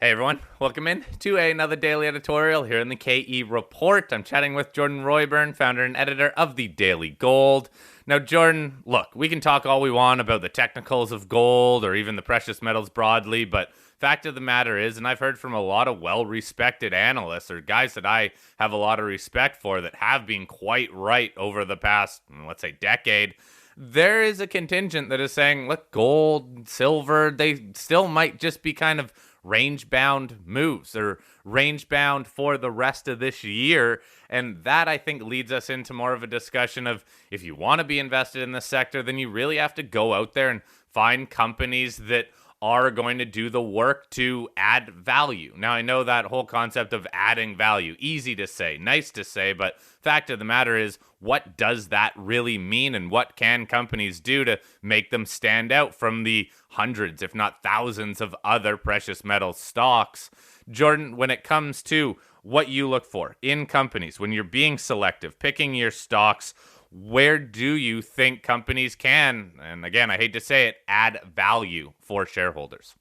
Hey everyone, welcome in to another daily editorial here in the KE Report. I'm chatting with Jordan Roy-Byrne, founder and editor of the Daily Gold. Now, Jordan, look, we can talk all we want about the technicals of gold or even the precious metals broadly, but fact of the matter is, and I've heard from a lot of well-respected analysts or guys that I have a lot of respect for that have been quite right over the past, let's say, decade. There is a contingent that is saying, look, gold, silver, they still might just be kind of range bound moves or range bound for the rest of this year. And that, I think, leads us into more of a discussion of if you want to be invested in this sector, then you really have to go out there and find companies that are going to do the work to add value. Now, I know that whole concept of adding value, easy to say, nice to say, but fact of the matter is, what does that really mean, and what can companies do to make them stand out from the hundreds, if not thousands, of other precious metal stocks? Jordan, when it comes to what you look for in companies, when you're being selective, picking your stocks, where do you think companies can, and again, I hate to say it, add value for shareholders?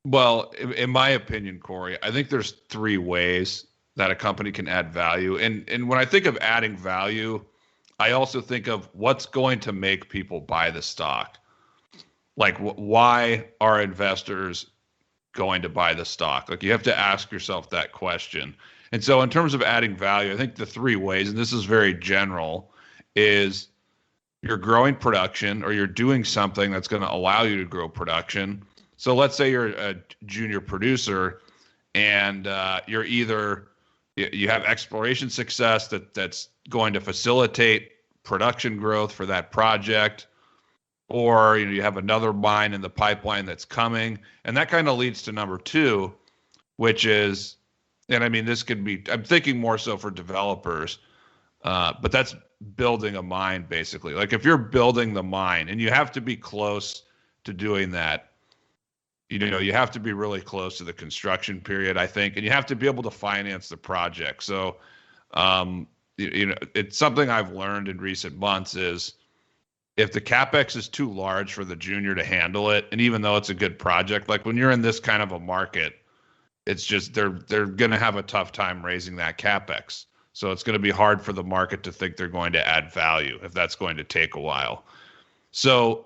Well, in my opinion, Corey, I think there's three ways that a company can add value. And when I think of adding value, I also think of what's going to make people buy the stock. Like, why are investors going to buy the stock? Like, you have to ask yourself that question. And so, in terms of adding value, I think the three ways, and this is very general, is you're growing production or you're doing something that's going to allow you to grow production. So let's say you're a junior producer and you're either you have exploration success that's going to facilitate production growth for that project, or you have another mine in the pipeline that's coming, and that kind of leads to number two, which is, and I mean this could be, I'm thinking more so for developers, but that's building a mine basically. Like if you're building the mine and you have to be close to doing that, you have to be really close to the construction period, I think, and you have to be able to finance the project. So, it's something I've learned in recent months is if the capex is too large for the junior to handle it, and even though it's a good project, like when you're in this kind of a market, it's just they're going to have a tough time raising that capex. So it's going to be hard for the market to think they're going to add value if that's going to take a while. So,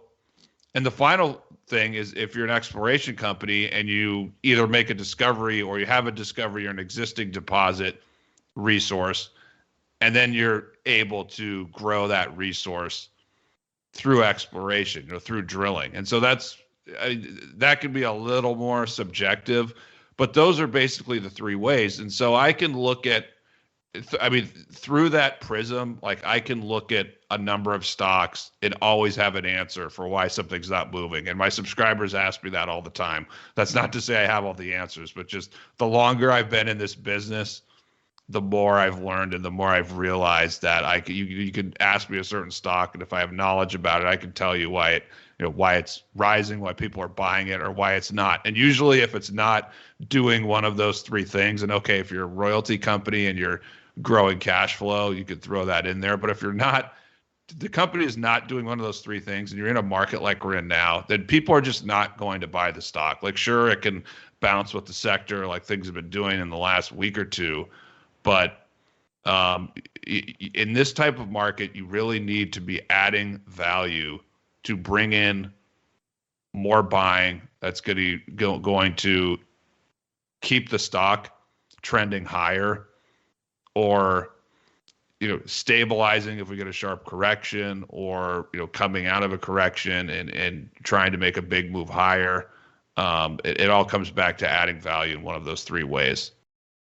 and the final thing is if you're an exploration company and you either make a discovery or you have a discovery or an existing deposit resource, and then you're able to grow that resource through exploration or through drilling. And so that can be a little more subjective, but those are basically the three ways. And so I can look at, I mean, through that prism, like I can look at a number of stocks and always have an answer for why something's not moving. And my subscribers ask me that all the time. That's not to say I have all the answers, but just the longer I've been in this business, the more I've learned and the more I've realized that you can ask me a certain stock, and if I have knowledge about it, I can tell you why why it's rising, why people are buying it, or why it's not. And usually, if it's not doing one of those three things, and okay, if you're a royalty company and you're growing cash flow, you could throw that in there. But if you're not, the company is not doing one of those three things, and you're in a market like we're in now, then people are just not going to buy the stock. Like, sure, it can bounce with the sector, like things have been doing in the last week or two. But in this type of market, you really need to be adding value to bring in more buying. That's going to keep the stock trending higher, or stabilizing if we get a sharp correction, or coming out of a correction and trying to make a big move higher. It all comes back to adding value in one of those three ways.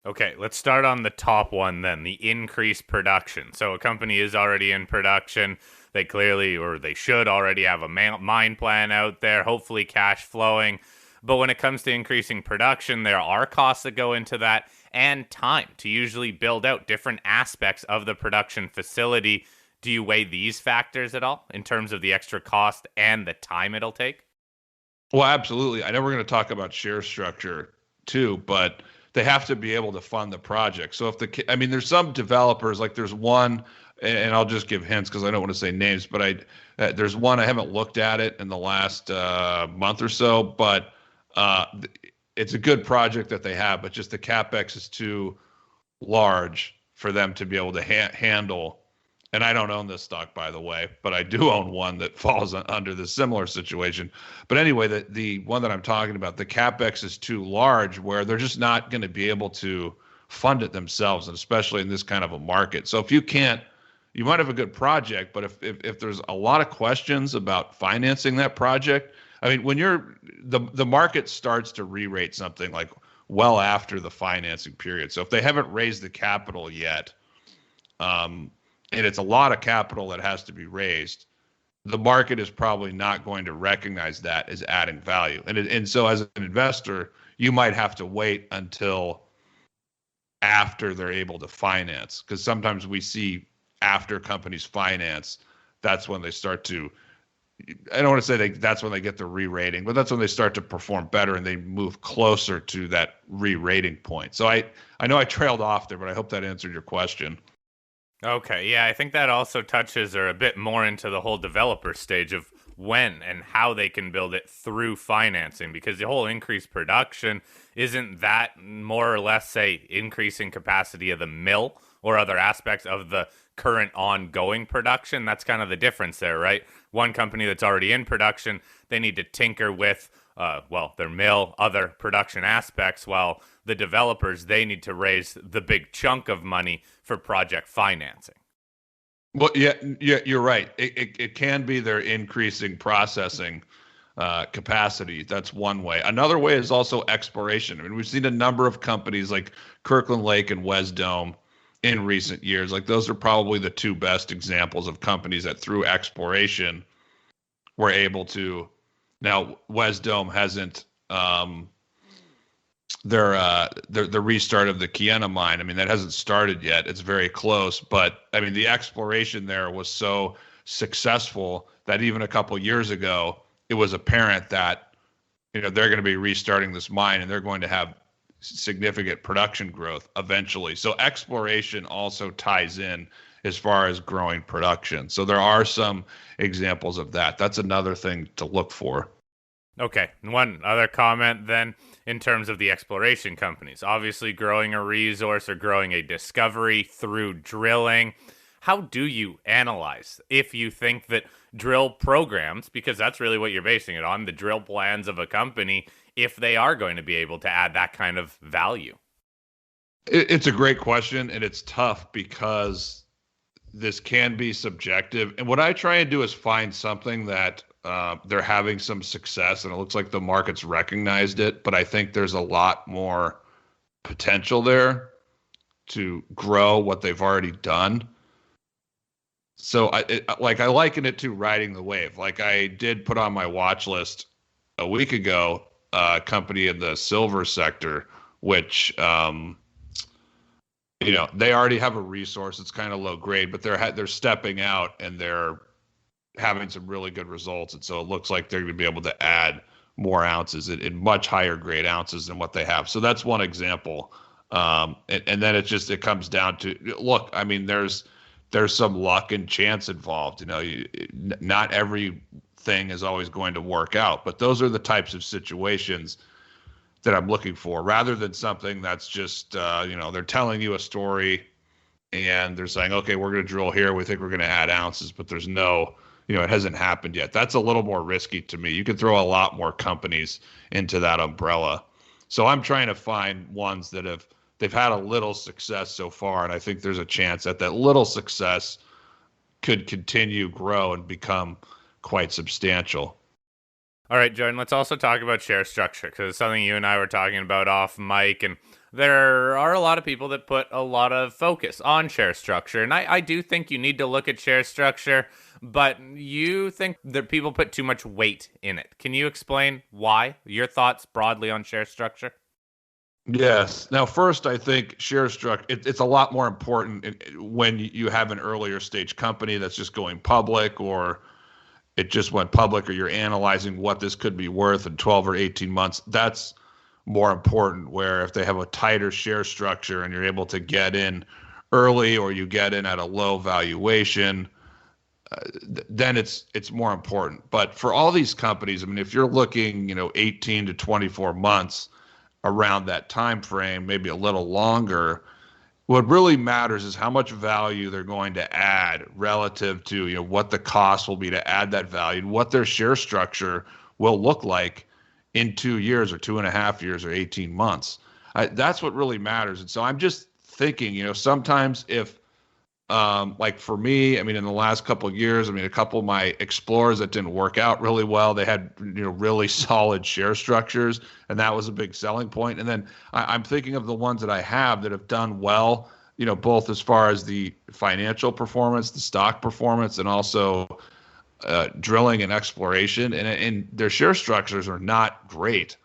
Okay, let's start on the top one then, the increased production. So a company is already in production. They clearly, or they should already have a mine plan out there, hopefully cash flowing. But when it comes to increasing production, there are costs that go into that and time to usually build out different aspects of the production facility. Do you weigh these factors at all in terms of the extra cost and the time it'll take? Well, absolutely. I know we're going to talk about share structure too, but they have to be able to fund the project. So I mean, there's some developers, like there's one, and I'll just give hints because I don't want to say names, but there's one, I haven't looked at it in the last month or so, but it's a good project that they have, but just the capex is too large for them to be able to handle. And I don't own this stock, by the way, but I do own one that falls under the similar situation. But anyway, the one that I'm talking about, the capex is too large where they're just not going to be able to fund it themselves, and especially in this kind of a market. So if you can't, you might have a good project, but if there's a lot of questions about financing that project, I mean, when the market starts to re-rate something like well after the financing period. So if they haven't raised the capital yet, and it's a lot of capital that has to be raised, the market is probably not going to recognize that as adding value. And so as an investor, you might have to wait until after they're able to finance, because sometimes we see after companies finance, that's when they start to, I don't want to say that's when they get the re-rating, but that's when they start to perform better and they move closer to that re-rating point. So I know I trailed off there, but I hope that answered your question. Okay, yeah, I think that also touches or a bit more into the whole developer stage of when and how they can build it through financing, because the whole increased production, isn't that more or less, say, increasing capacity of the mill or other aspects of the current ongoing production? That's kind of the difference there, right? One company that's already in production, they need to tinker with their mill, other production aspects, while the developers, they need to raise the big chunk of money for project financing. Well, yeah, you're right. It can be their increasing processing capacity. That's one way. Another way is also exploration. I mean, we've seen a number of companies like Kirkland Lake and Wesdome in recent years. Like those are probably the two best examples of companies that through exploration were able to. Now, Wesdome hasn't the restart of the Kiena mine. I mean, that hasn't started yet. It's very close, but I mean, the exploration there was so successful that even a couple years ago, it was apparent that they're going to be restarting this mine and they're going to have significant production growth eventually. So exploration also ties in as far as growing production. So there are some examples of that. That's another thing to look for. Okay, one other comment then in terms of the exploration companies. Obviously, growing a resource or growing a discovery through drilling. How do you analyze if you think that drill programs, because that's really what you're basing it on, the drill plans of a company, if they are going to be able to add that kind of value? It's a great question, and it's tough because this can be subjective. And what I try and do is find something that they're having some success and it looks like the market's recognized it, but I think there's a lot more potential there to grow what they've already done. So I liken it to riding the wave. Like I did put on my watch list a week ago, a company in the silver sector, which, they already have a resource. It's kind of low grade, but they're stepping out and they're having some really good results. And so it looks like they're going to be able to add more ounces in much higher grade ounces than what they have. So that's one example. And then it comes down to, look, I mean, there's some luck and chance involved. Not everything is always going to work out, but those are the types of situations that I'm looking for, rather than something that's just, they're telling you a story and they're saying, okay, we're going to drill here. We think we're going to add ounces, but there's no, it hasn't happened yet. That's a little more risky to me. You could throw a lot more companies into that umbrella. So I'm trying to find ones that they've had a little success so far. And I think there's a chance that little success could continue, grow, and become quite substantial. All right, Jordan, let's also talk about share structure, because it's something you and I were talking about off mic, and there are a lot of people that put a lot of focus on share structure, and I do think you need to look at share structure, but you think that people put too much weight in it. Can you explain why? Your thoughts broadly on share structure? Yes. Now, first, I think share structure, it's a lot more important when you have an earlier stage company that's just going public, or it just went public, or you're analyzing what this could be worth in 12 or 18 months. That's more important, where if they have a tighter share structure and you're able to get in early, or you get in at a low valuation, then it's more important. But for all these companies, I mean, if you're looking, 18 to 24 months, around that time frame, maybe a little longer. What really matters is how much value they're going to add relative to, what the cost will be to add that value and what their share structure will look like in 2 years or 2.5 years or 18 months. That's what really matters. And so I'm just thinking, sometimes if like for me, I mean, in the last couple of years, I mean, a couple of my explorers that didn't work out really well, they had, really solid share structures, and that was a big selling point. And then I'm thinking of the ones that I have that have done well, both as far as the financial performance, the stock performance, and also drilling and exploration. And their share structures are not great,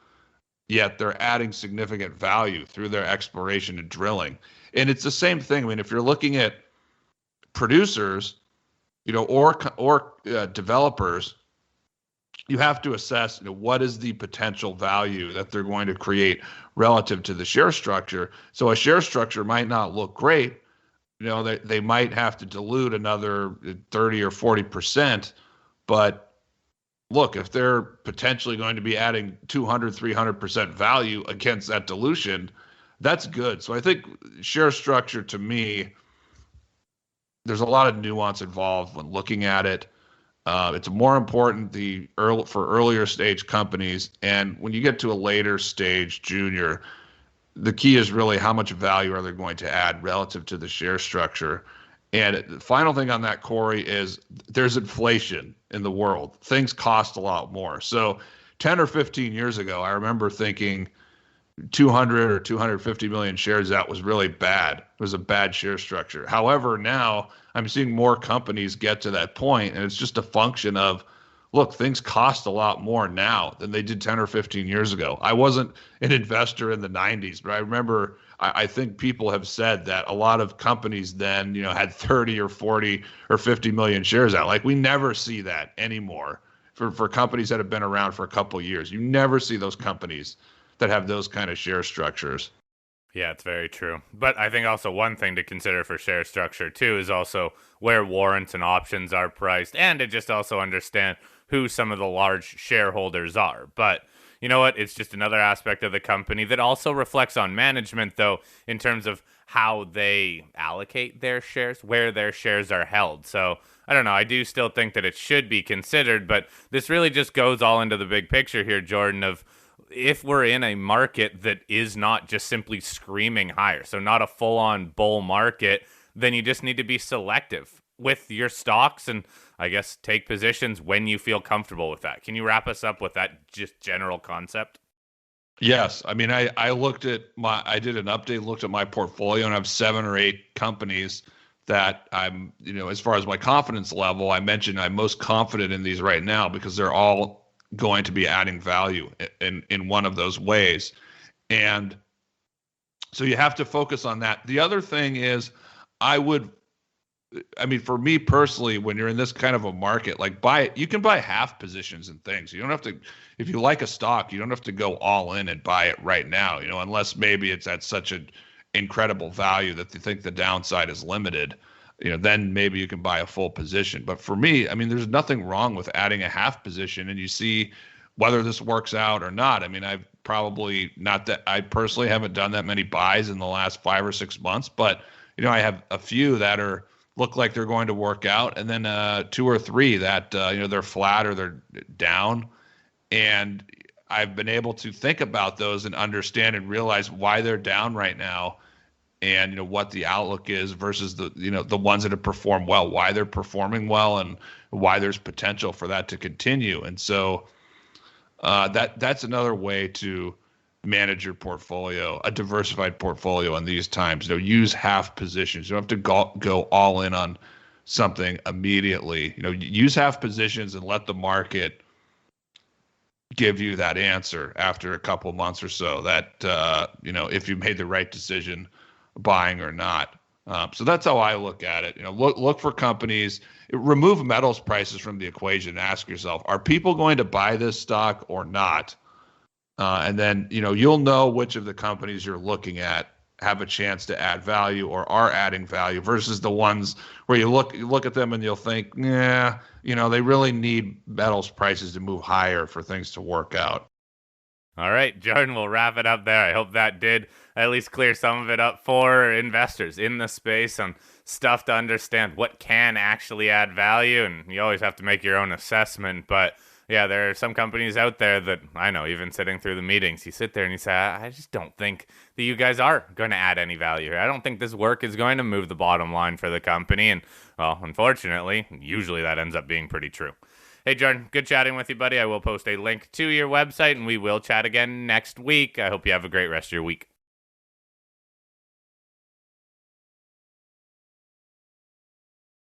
yet they're adding significant value through their exploration and drilling. And it's the same thing. I mean, if you're looking at producers, or developers, you have to assess, what is the potential value that they're going to create relative to the share structure. So a share structure might not look great. They might have to dilute another 30 or 40%, but look, if they're potentially going to be adding 200, 300% value against that dilution, that's good. So I think share structure, to me, there's a lot of nuance involved when looking at it. It's more important for earlier stage companies, and when you get to a later stage junior, the key is really how much value are they going to add relative to the share structure. And the final thing on that, Corey, is there's inflation in the world. Things cost a lot more. So 10 or 15 years ago, I remember thinking 200 or 250 million shares, that was really bad. It was a bad share structure. However, now I'm seeing more companies get to that point, and it's just a function of, look, things cost a lot more now than they did 10 or 15 years ago. I wasn't an investor in the 90s, but I remember I think people have said that a lot of companies then, had 30 or 40 or 50 million shares out. Like, we never see that anymore for companies that have been around for a couple of years. You never see those companies that have those kind of share structures. Yeah, it's very true. But I think also one thing to consider for share structure too is also where warrants and options are priced, and to just also understand who some of the large shareholders are. But you know what? It's just another aspect of the company that also reflects on management, though, in terms of how they allocate their shares, where their shares are held. So I don't know. I do still think that it should be considered, but this really just goes all into the big picture here, Jordan, of if we're in a market that is not just simply screaming higher, so not a full-on bull market, then you just need to be selective with your stocks and I guess take positions when you feel comfortable with that. Can you wrap us up with that just general concept? Yes. I mean, I did an update, looked at my portfolio, and I have 7 or 8 companies that I'm, as far as my confidence level, I mentioned I'm most confident in these right now because they're all going to be adding value in one of those ways. And so you have to focus on that. The other thing is for me personally, when you're in this kind of a market, like you can buy half positions in things. You don't have to, if you like a stock, you don't have to go all in and buy it right now, unless maybe it's at such an incredible value that they think the downside is limited. Then maybe you can buy a full position. But for me, I mean, there's nothing wrong with adding a half position, and you see whether this works out or not. I mean, I personally haven't done that many buys in the last 5 or 6 months, but I have a few that look like they're going to work out, and then 2 or 3 that they're flat or they're down, and I've been able to think about those and understand and realize why they're down right now, and what the outlook is versus the ones that have performed well, why they're performing well, and why there's potential for that to continue. And so that's another way to manage your portfolio, a diversified portfolio in these times. Use half positions. You don't have to go all in on something immediately. Use half positions and let the market give you that answer after a couple of months or so that if you made the right decision buying or not. So that's how I look at it. Look for companies, remove metals prices from the equation, and ask yourself, are people going to buy this stock or not? And then, you'll know which of the companies you're looking at have a chance to add value or are adding value versus the ones where you look at them and you'll think, yeah, they really need metals prices to move higher for things to work out. All right, Jordan, we'll wrap it up there. I hope that did at least clear some of it up for investors in the space on stuff to understand what can actually add value. And you always have to make your own assessment. But yeah, there are some companies out there that I know, even sitting through the meetings, you sit there and you say, I just don't think that you guys are going to add any value here. I don't think this work is going to move the bottom line for the company. And well, unfortunately, usually that ends up being pretty true. Hey, Jordan, good chatting with you, buddy. I will post a link to your website and we will chat again next week. I hope you have a great rest of your week.